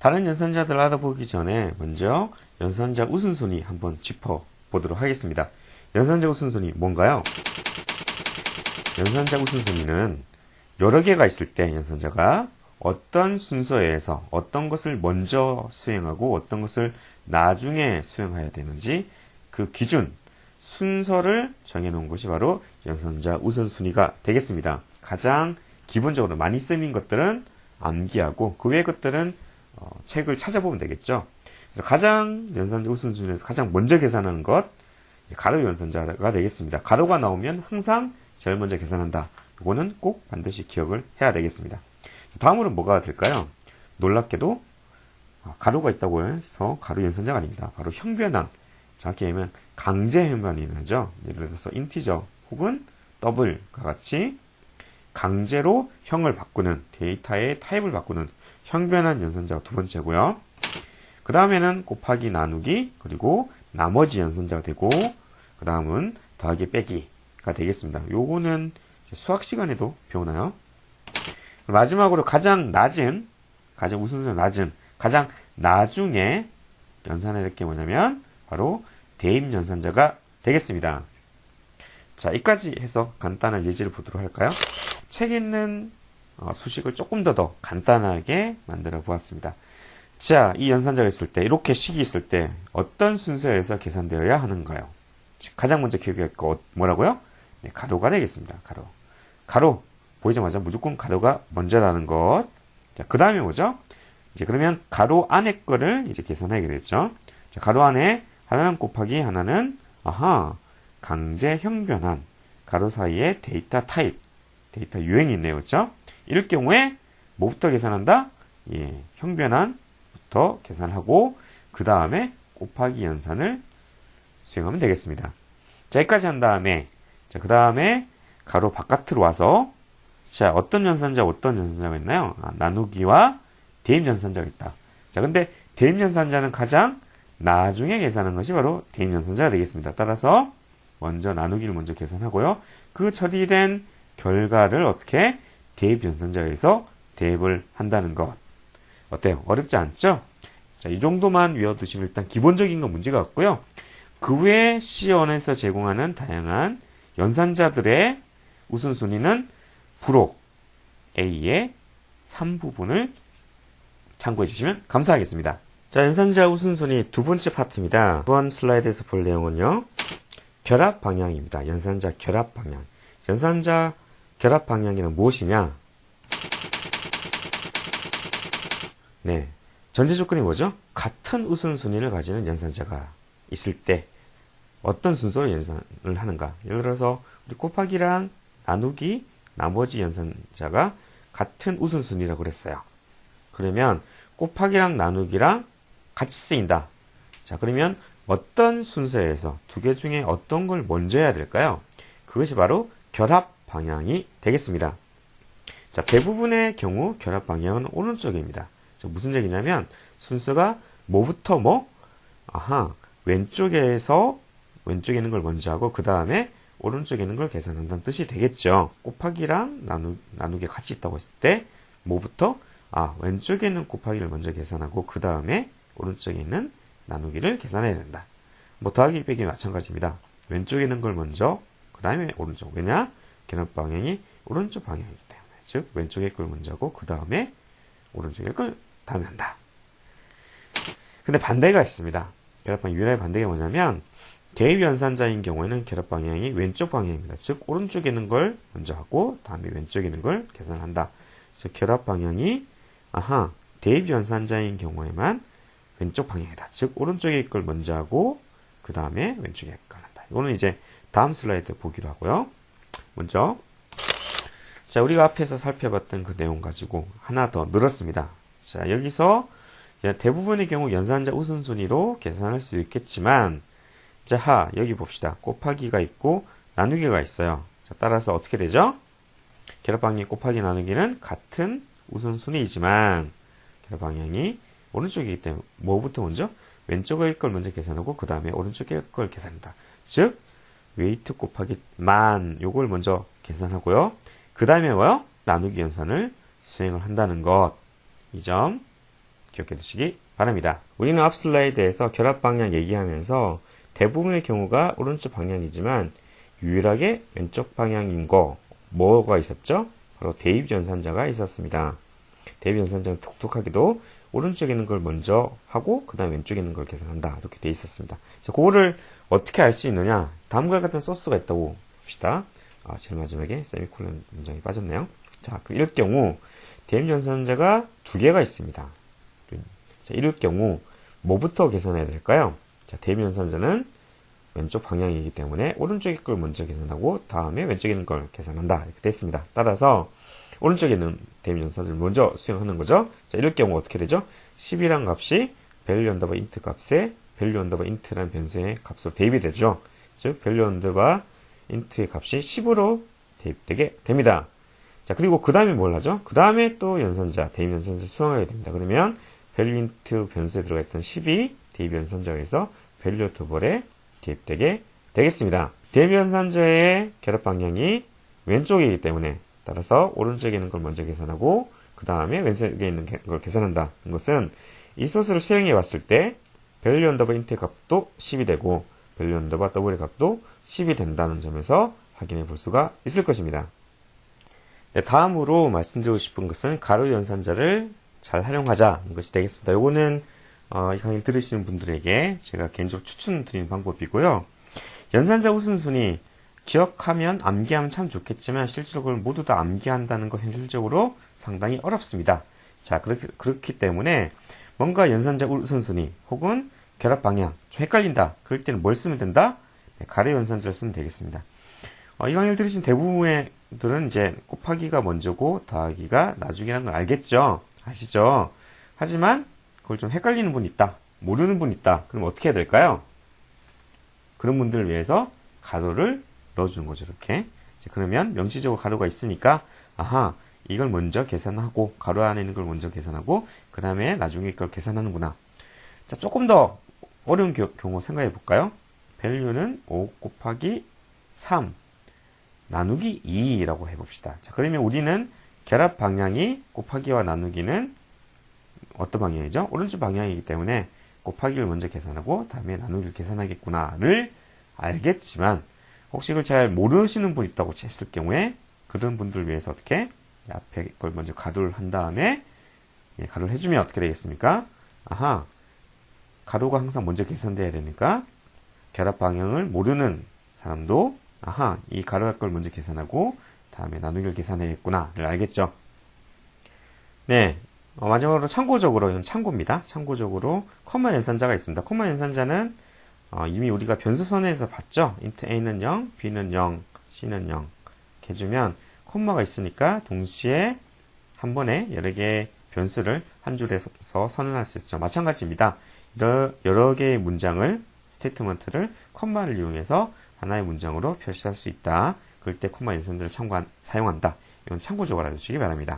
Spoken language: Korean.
다른 연산자들 알아보기 전에 먼저 연산자 우선순위 한번 짚어보도록 하겠습니다. 연산자 우선순위 뭔가요? 연산자 우선순위는 여러 개가 있을 때 연산자가 어떤 순서에서 어떤 것을 먼저 수행하고 어떤 것을 나중에 수행해야 되는지 그 기준, 순서를 정해놓은 것이 바로 연산자 우선순위가 되겠습니다. 가장 기본적으로 많이 쓰인 것들은 암기하고 그 외의 것들은 책을 찾아보면 되겠죠. 그래서 가장 연산자 우선순위에서 가장 먼저 계산하는 것, 가로 연산자가 되겠습니다. 가로가 나오면 항상 제일 먼저 계산한다. 이거는 꼭 반드시 기억을 해야 되겠습니다. 다음으로 뭐가 될까요? 놀랍게도 가로가 있다고 해서 가로 연산자가 아닙니다. 바로 형변환, 정확히 얘기하면 강제 형변이 나죠. 예를 들어서 인티저 혹은 더블과 같이 강제로 형을 바꾸는, 데이터의 타입을 바꾸는 형변환 연산자가 두 번째고요. 그 다음에는 곱하기 나누기, 그리고 나머지 연산자가 되고, 그 다음은 더하기 빼기가 되겠습니다. 요거는 수학 시간에도 배우나요? 마지막으로 가장 낮은, 가장 우선순위가 낮은, 가장 나중에 연산해야 될 게 뭐냐면 바로 대입 연산자가 되겠습니다. 자, 여기까지 해서 간단한 예제를 보도록 할까요? 책에 있는 수식을 조금 더 간단하게 만들어 보았습니다. 자, 이 연산자가 있을 때, 이렇게 식이 있을 때 어떤 순서에서 계산되어야 하는가요? 가장 먼저 기억할 거 뭐라고요? 네, 가로가 되겠습니다. 가로 보이자마자 무조건 가로가 먼저라는 것. 자, 그 다음에 뭐죠? 이제 그러면 가로 안에 거를 이제 계산하게 되겠죠. 자, 가로 안에 하나는 곱하기 하나는 강제 형변환, 가로 사이에 데이터 타입, 데이터 유형이 있네요. 그렇죠? 이럴 경우에 뭐부터 계산한다? 예, 형변환부터 계산하고 그 다음에 곱하기 연산을 수행하면 되겠습니다. 자, 여기까지 한 다음에 그 다음에 가로 바깥으로 와서 자, 어떤 연산자가 있나요? 나누기와 대입 연산자가 있다. 자, 근데 대입 연산자는 가장 나중에 계산하는 것이 바로 대입 연산자가 되겠습니다. 따라서 먼저 나누기를 먼저 계산하고요. 그 처리된 결과를 어떻게 대입 연산자에서 대입을 한다는 것. 어때요? 어렵지 않죠? 자, 이 정도만 외워두시면 일단 기본적인 건 문제가 없고요. 그 외에 C원에서 제공하는 다양한 연산자들의 우선순위는 부록 A의 3부분을 참고해 주시면 감사하겠습니다. 자, 연산자 우선순위 두 번째 파트입니다. 이번 슬라이드에서 볼 내용은요. 결합 방향입니다. 연산자 결합 방향. 연산자 결합 방향이란 무엇이냐? 네. 전제 조건이 뭐죠? 같은 우선순위를 가지는 연산자가 있을 때 어떤 순서로 연산을 하는가? 예를 들어서 우리 곱하기랑 나누기, 나머지 연산자가 같은 우선순위라고 그랬어요. 그러면 곱하기랑 나누기랑 같이 쓰인다. 자, 그러면 어떤 순서에서 두 개 중에 어떤 걸 먼저 해야 될까요? 그것이 바로 결합 방향이 되겠습니다. 자, 대부분의 경우 결합 방향은 오른쪽입니다. 자, 무슨 얘기냐면 순서가 뭐부터 뭐? 왼쪽에 있는 걸 먼저 하고 그 다음에 오른쪽에 있는 걸 계산한다는 뜻이 되겠죠. 곱하기랑 나누기가 같이 있다고 했을 때 뭐부터? 왼쪽에 있는 곱하기를 먼저 계산하고 그 다음에 오른쪽에 있는 나누기를 계산해야 된다. 뭐 더하기 빼기 마찬가지입니다. 왼쪽에 있는 걸 먼저 그 다음에 오른쪽. 왜냐? 결합 방향이 오른쪽 방향이기 때문에. 즉 왼쪽에 걸 먼저 하고 그 다음에 오른쪽에 걸 다음에 한다. 근데 반대가 있습니다. 결합 방향 유일하게 반대가 뭐냐면 대입 연산자인 경우에는 결합 방향이 왼쪽 방향입니다. 즉 오른쪽에 있는 걸 먼저 하고 다음에 왼쪽에 있는 걸 계산한다. 즉 결합 방향이 대입 연산자인 경우에만 왼쪽 방향이다. 즉 오른쪽에 걸 먼저 하고 그 다음에 왼쪽에 걸 한다. 이거는 이제 다음 슬라이드 보기로 하고요. 먼저 자, 우리가 앞에서 살펴봤던 그 내용 가지고 하나 더 늘었습니다. 자, 여기서 대부분의 경우 연산자 우선순위로 계산할 수 있겠지만 자, 여기 봅시다. 곱하기가 있고 나누기가 있어요. 자, 따라서 어떻게 되죠? 결합 방향 곱하기 나누기는 같은 우선순위이지만 결합 방향이 오른쪽이기 때문에 뭐부터 먼저? 왼쪽의 걸 먼저 계산하고 그 다음에 오른쪽의 걸 계산한다. 즉 웨이트 곱하기 만 요걸 먼저 계산하고요. 그 다음에 뭐요? 나누기 연산을 수행을 한다는 것. 이 점 기억해 두시기 바랍니다. 우리는 앞 슬라이드에서 결합 방향 얘기하면서 대부분의 경우가 오른쪽 방향이지만 유일하게 왼쪽 방향인 거 뭐가 있었죠? 바로 대입 연산자가 있었습니다. 대입 연산자는 독특하게도 오른쪽에 있는 걸 먼저 하고 그 다음 왼쪽에 있는 걸 계산한다. 이렇게 돼 있었습니다. 자, 그거를 어떻게 알 수 있느냐? 다음과 같은 소스가 있다고 봅시다. 제일 마지막에 세미콜론 문장이 빠졌네요. 자, 이럴 경우 대입 연산자가 두 개가 있습니다. 자, 이럴 경우 뭐부터 계산해야 될까요? 자, 대입 연산자는 왼쪽 방향이기 때문에 오른쪽에 걸 먼저 계산하고 다음에 왼쪽에 있는 걸 계산한다. 이렇게 됐습니다. 따라서 오른쪽에 있는 대입 연산자를 먼저 수행하는 거죠. 자, 이럴 경우 어떻게 되죠? 10이란 값이 value 언더바 int 값에 value 언더바 int라는 변수의 값으로 대입이 되죠. 즉 value 언더바 int의 값이 10으로 대입되게 됩니다. 자, 그리고 그 다음에 뭘 하죠? 그 다음에 또 연산자, 대입 연산자 수행하게 됩니다. 그러면 value int 변수에 들어가 있던 10이 대입 연산자에서 value 투볼에 대입되게 되겠습니다. 대입 연산자의 결합 방향이 왼쪽이기 때문에 따라서 오른쪽에 있는 걸 먼저 계산하고 그 다음에 왼쪽에 있는 걸 계산한다. 이것은 이 소스를 수행해 왔을 때 value 언더바 int의 값도 10이 되고 value 언더바 double의 값도 10이 된다는 점에서 확인해 볼 수가 있을 것입니다. 네, 다음으로 말씀드리고 싶은 것은 가로 연산자를 잘 활용하자는 것이 되겠습니다. 요거는 이 강의를 들으시는 분들에게 제가 개인적으로 추천드리는 방법이고요. 연산자 우선순위 기억하면 암기하면 참 좋겠지만 실제로 그걸 모두 다 암기한다는 거 현실적으로 상당히 어렵습니다. 자, 그렇기 때문에 뭔가 연산자 우선순위 혹은 결합 방향 좀 헷갈린다. 그럴 때는 뭘 쓰면 된다? 네, 가로 연산자를 쓰면 되겠습니다. 이 강의를 들으신 대부분의 분들은 이제 곱하기가 먼저고 더하기가 나중이라는 걸 알겠죠? 아시죠? 하지만 그걸 좀 헷갈리는 분이 있다. 모르는 분이 있다. 그럼 어떻게 해야 될까요? 그런 분들을 위해서 가로를 넣어주는 거죠. 이렇게. 그러면 명시적으로 가로가 있으니까 아하, 이걸 먼저 계산하고 가로 안에 있는 걸 먼저 계산하고 그 다음에 나중에 걸 계산하는구나. 자, 조금 더 어려운 경우 생각해 볼까요? value는 5 곱하기 3 나누기 2라고 해봅시다. 자, 그러면 우리는 결합 방향이 곱하기와 나누기는 어떤 방향이죠? 오른쪽 방향이기 때문에 곱하기를 먼저 계산하고 다음에 나누기를 계산하겠구나를 알겠지만 혹시 이걸 잘 모르시는 분 있다고 했을 경우에 그런 분들을 위해서 어떻게 앞에 걸 먼저 가로를 한 다음에 가로를 해주면 어떻게 되겠습니까? 아하, 가로가 항상 먼저 계산돼야 되니까 결합 방향을 모르는 사람도 아하, 이 가로 걸 먼저 계산하고 다음에 나누기를 계산해야겠구나를 알겠죠? 네, 마지막으로 참고적으로, 이건 참고입니다. 참고적으로 컴마 연산자가 있습니다. 컴마 연산자는 이미 우리가 변수선에서 봤죠? int a는 0, b는 0, c는 0 이렇게 해주면 콤마가 있으니까 동시에 한 번에 여러 개의 변수를 한 줄에서 선언할 수 있죠. 마찬가지입니다. 여러 개의 문장을, 스테이트먼트를 콤마를 이용해서 하나의 문장으로 표시할 수 있다. 그럴 때 콤마 연산자를 사용한다. 이건 참고적으로 알아주시기 바랍니다.